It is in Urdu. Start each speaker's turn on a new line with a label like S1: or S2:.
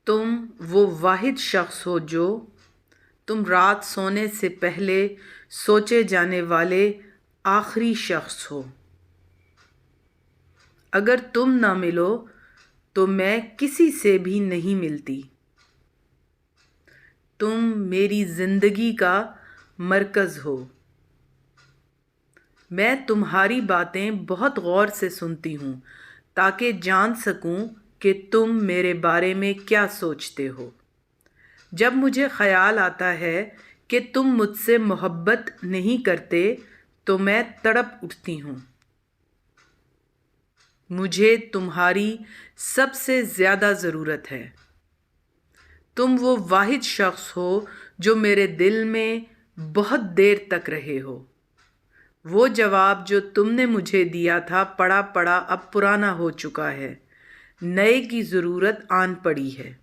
S1: تم وہ واحد شخص ہو جو تم رات سونے سے پہلے سوچے جانے والے آخری شخص ہو۔ اگر تم نہ ملو تو میں کسی سے بھی نہیں ملتی۔ تم میری زندگی کا مرکز ہو۔ میں تمہاری باتیں بہت غور سے سنتی ہوں تاکہ جان سکوں کہ تم میرے بارے میں کیا سوچتے ہو۔ جب مجھے خیال آتا ہے کہ تم مجھ سے محبت نہیں کرتے تو میں تڑپ اٹھتی ہوں۔ مجھے تمہاری سب سے زیادہ ضرورت ہے۔ تم وہ واحد شخص ہو جو میرے دل میں بہت دیر تک رہے ہو۔ وہ جواب جو تم نے مجھے دیا تھا پڑھا اب پرانا ہو چکا ہے، نئے کی ضرورت آن پڑی ہے۔